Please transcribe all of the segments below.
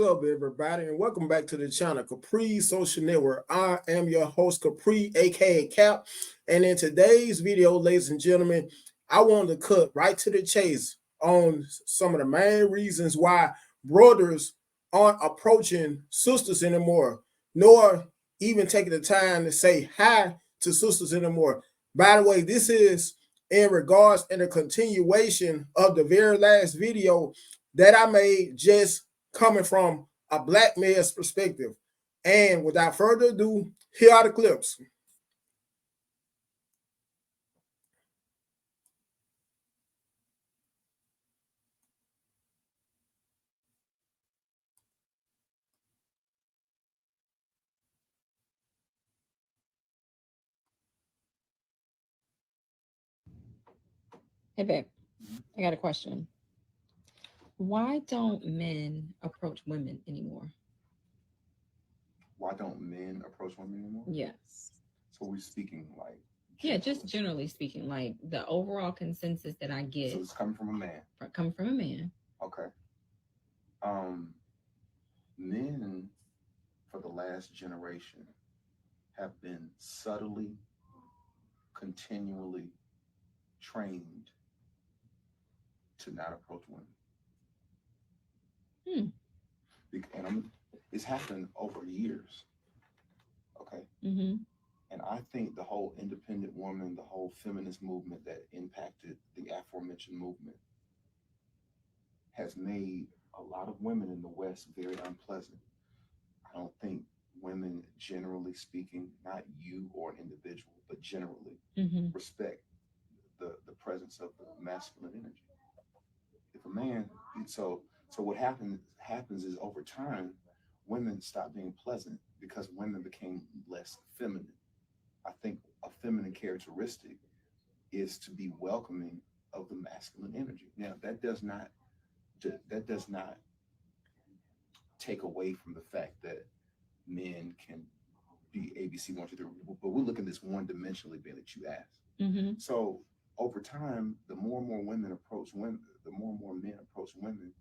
up, everybody, and welcome back to the channel, Capri Social Network. I am your host, Capri, aka Cap, and in today's video, ladies and gentlemen, I want to cut right to the chase on some of the main reasons why brothers aren't approaching sisters anymore, nor even taking the time to say hi to sisters anymore. By the way, this is in regards and a continuation of the very last video that I made, just coming from a black male's perspective. And without further ado, here are the clips. Hey, babe, I got a question. Why don't men approach women anymore? Why don't men approach women anymore? Yes. So we're speaking like Yeah, just generally speaking, like the overall consensus that I get so it's coming from a man. coming from a man. Okay. Men for the last generation have been subtly, continually trained to not approach women. And it's happened over years. Okay. Mm-hmm. And I think the whole independent woman, the whole feminist movement that impacted the aforementioned movement has made a lot of women in the West very unpleasant. I don't think women, generally speaking, not you or an individual, but generally, respect the presence of the masculine energy. If a man, so what happens is over time, women stop being pleasant because women became less feminine. I think a feminine characteristic is to be welcoming of the masculine energy. Now that does not take away from the fact that men can be ABC 1, 2, 3, but we're looking at this one dimensionally being that you asked. So over time, the more and more women approach women, the more and more men approach women,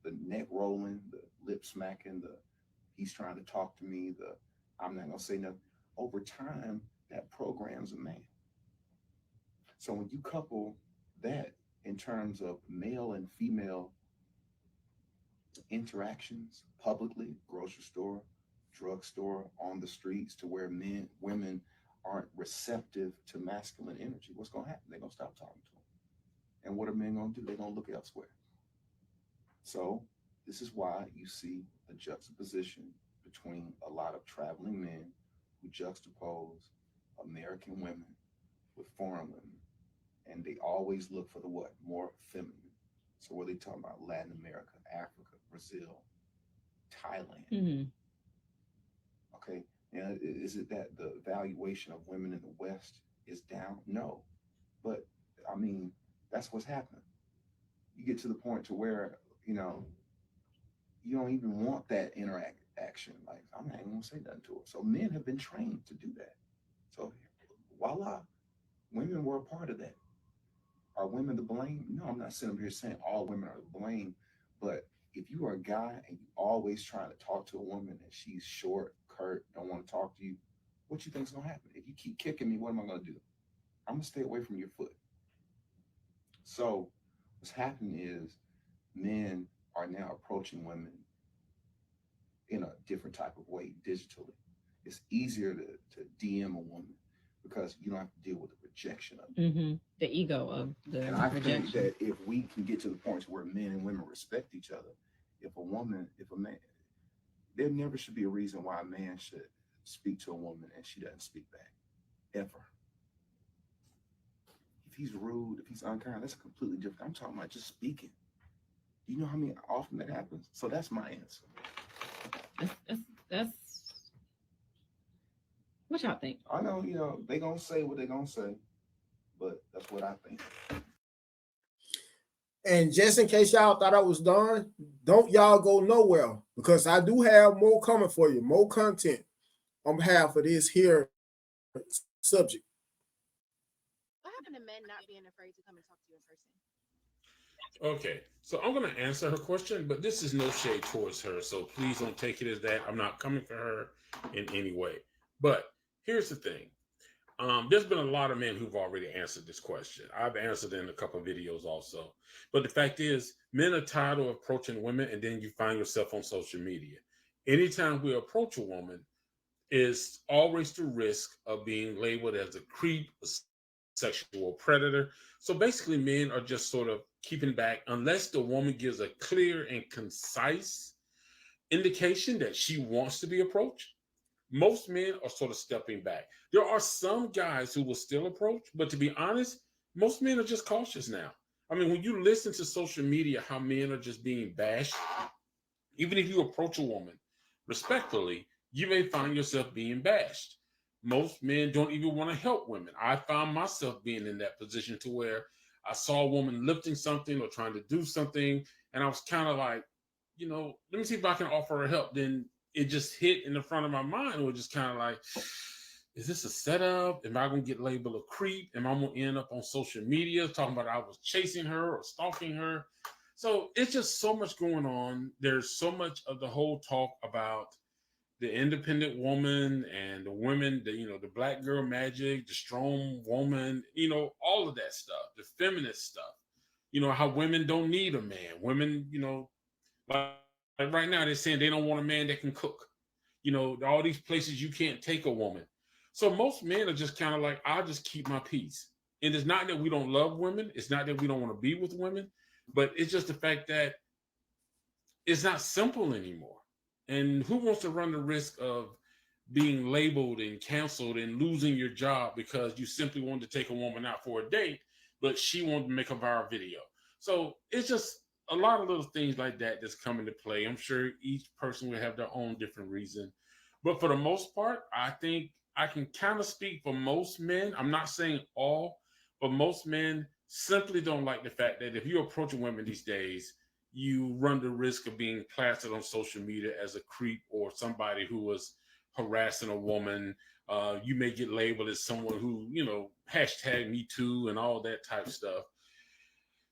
the neck rolling, the lip smacking, the he's trying to talk to me, the I'm not gonna say nothing. Over time, that programs a man. So when you couple that in terms of male and female interactions publicly, grocery store, drugstore, on the streets, to where women aren't receptive to masculine energy, what's gonna happen? They're gonna stop talking to them. And what are men gonna do? They're gonna look elsewhere. So this is why you see a juxtaposition between a lot of traveling men who juxtapose American women with foreign women, and they always look for the what? More feminine. So what are they talking about? Latin America, Africa, Brazil, Thailand. Okay. Now, is it that the valuation of women in the West is down? No. But I mean, that's what's happening. You get to the point to where, you don't even want that interaction. Like, I'm not even gonna say nothing to her. So men have been trained to do that. So voila, women were a part of that. Are women to blame? No, I'm not sitting up here saying all women are to blame, but if you are a guy and you always trying to talk to a woman and she's short, curt, don't want to talk to you, what you think's gonna happen? If you keep kicking me, what am I gonna do? I'm gonna stay away from your foot. So what's happening is men are now approaching women in a different type of way digitally. It's easier to DM a woman because you don't have to deal with the rejection of it. The ego of the and I rejection. think that if we can get to the point where men and women respect each other, if a man, there never should be a reason why a man should speak to a woman and she doesn't speak back, ever. If he's rude, if he's unkind, that's completely different. I'm talking about just speaking. Do you know how many often that happens? So that's my answer. That's what y'all think. I know, they gonna say what they gonna say, but that's what I think. And just in case y'all thought I was done, don't y'all go nowhere, because I do have more coming for you, more content on behalf of this here subject. What happened to men not being afraid to come and talk to you in person? Okay, So I'm going to answer her question, but this is no shade towards her. So please don't take it as that. I'm not coming for her in any way. But here's the thing. There's been a lot of men who've already answered this question. I've answered it in a couple of videos also. But the fact is, men are tired of approaching women, and then you find yourself on social media. Anytime we approach a woman, is always the risk of being labeled as a creep, a sexual predator. So basically, men are just sort of keeping back unless the woman gives a clear and concise indication that she wants to be approached. Most men are sort of stepping back. There are some guys who will still approach, but to be honest, most men are just cautious now. I mean, when you listen to social media, how men are just being bashed, even if you approach a woman respectfully, you may find yourself being bashed. Most men don't even want to help women. I found myself being in that position to where I saw a woman lifting something or trying to do something, and I was kind of like, let me see if I can offer her help. Then it just hit in the front of my mind. It was just kind of like, is this a setup? Am I going to get labeled a creep? Am I going to end up on social media talking about I was chasing her or stalking her? So it's just so much going on. There's so much of the whole talk about the independent woman and the women, the black girl magic, the strong woman, all of that stuff, the feminist stuff, how women don't need a man. Women, like, like right now, they're saying they don't want a man that can cook. All these places you can't take a woman. So most men are just kind of like, I'll just keep my peace. And it's not that we don't love women. It's not that we don't want to be with women, but it's just the fact that it's not simple anymore. And who wants to run the risk of being labeled and canceled and losing your job because you simply wanted to take a woman out for a date, but she wanted to make a viral video? So it's just a lot of little things like that that's coming to play. I'm sure each person will have their own different reason. But for the most part, I think I can kind of speak for most men. I'm not saying all, but most men simply don't like the fact that if you approach a woman these days, you run the risk of being plastered on social media as a creep or somebody who was harassing a woman. You may get labeled as someone who, hashtag me too and all that type of stuff.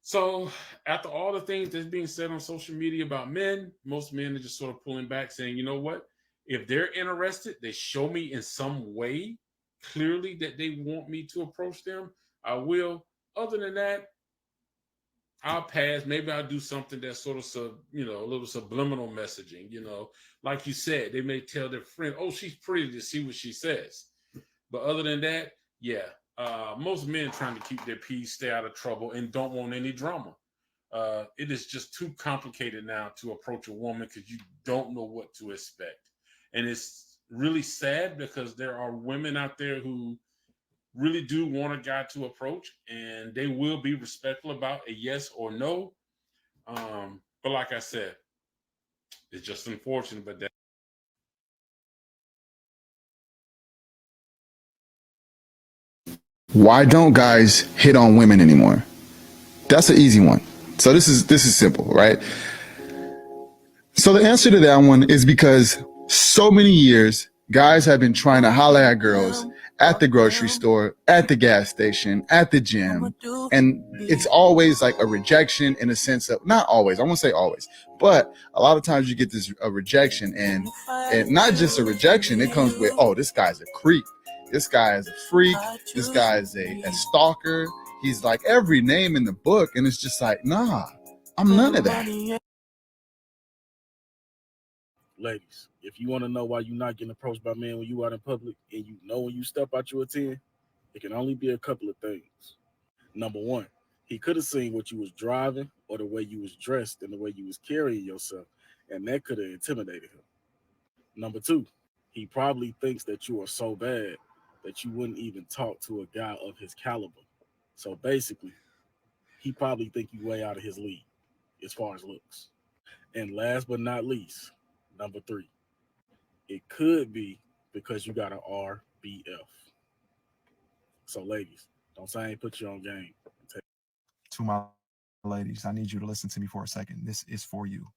So after all the things that's being said on social media about men, most men are just sort of pulling back saying, you know what? If they're interested, they show me in some way clearly that they want me to approach them, I will. Other than that, I'll pass. Maybe I'll do something that's sort of, a little subliminal messaging. Like you said, they may tell their friend, "Oh, she's pretty," to see what she says. But other than that, yeah, most men trying to keep their peace, stay out of trouble, and don't want any drama. It is just too complicated now to approach a woman because you don't know what to expect, and it's really sad because there are women out there who really do want a guy to approach, and they will be respectful about a yes or no. But like I said, it's just unfortunate, but that. Why don't guys hit on women anymore? That's an easy one. So this is simple, right? So the answer to that one is because so many years guys have been trying to holler at girls at the grocery store, at the gas station, at the gym, and it's always like a rejection in a sense of, not always, I won't say always, but a lot of times you get this a rejection, and not just a rejection, it comes with, oh, this guy's a creep, this guy is a freak, this guy is a stalker, he's like every name in the book, and it's just like, nah, I'm none of that. Ladies, if you want to know why you're not getting approached by men when you out in public, and you know when you step out you a 10, it can only be a couple of things. Number one, he could have seen what you was driving or the way you was dressed and the way you was carrying yourself, and that could have intimidated him. Number two, he probably thinks that you are so bad that you wouldn't even talk to a guy of his caliber. So basically, he probably think you way out of his league as far as looks. And last but not least, number three, it could be because you got an RBF. So ladies, don't say I ain't put you on game. To my ladies, I need you to listen to me for a second. This is for you.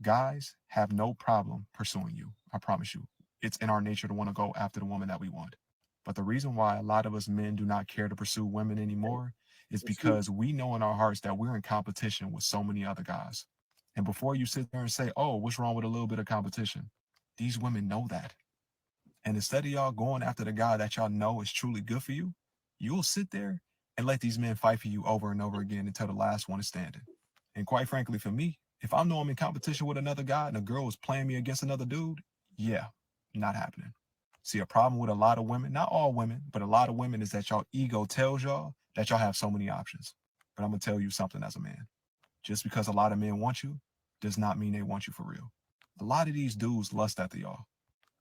Guys have no problem pursuing you. I promise you. It's in our nature to want to go after the woman that we want. But the reason why a lot of us men do not care to pursue women anymore is That's true. because we know in our hearts that we're in competition with so many other guys. And before you sit there and say, oh, what's wrong with a little bit of competition? These women know that. And instead of y'all going after the guy that y'all know is truly good for you, you'll sit there and let these men fight for you over and over again until the last one is standing. And quite frankly, for me, if I know I'm in competition with another guy and a girl is playing me against another dude, yeah, not happening. See, a problem with a lot of women, not all women, but a lot of women, is that y'all ego tells y'all that y'all have so many options. But I'm going to tell you something as a man. Just because a lot of men want you does not mean they want you for real. A lot of these dudes lust after y'all.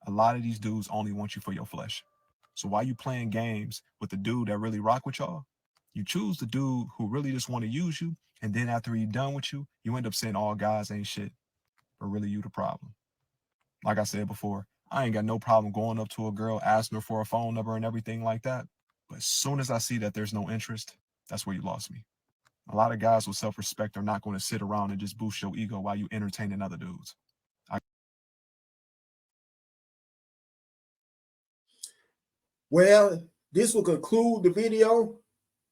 A lot of these dudes only want you for your flesh. So while you playing games with the dude that really rock with y'all, you choose the dude who really just want to use you, and then after he's done with you, you end up saying all guys ain't shit, but really you the problem. Like I said before, I ain't got no problem going up to a girl, asking her for a phone number and everything like that. But as soon as I see that there's no interest, that's where you lost me. A lot of guys with self-respect are not going to sit around and just boost your ego while you entertaining other dudes. Well, this will conclude the video.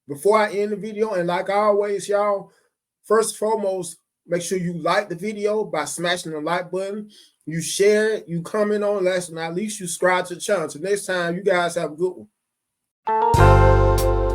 Before I end the video, and like always, y'all, first and foremost, make sure you like the video by smashing the like button. You share it, you comment on it, last but not least, you subscribe to the channel. Till next time, you guys have a good one.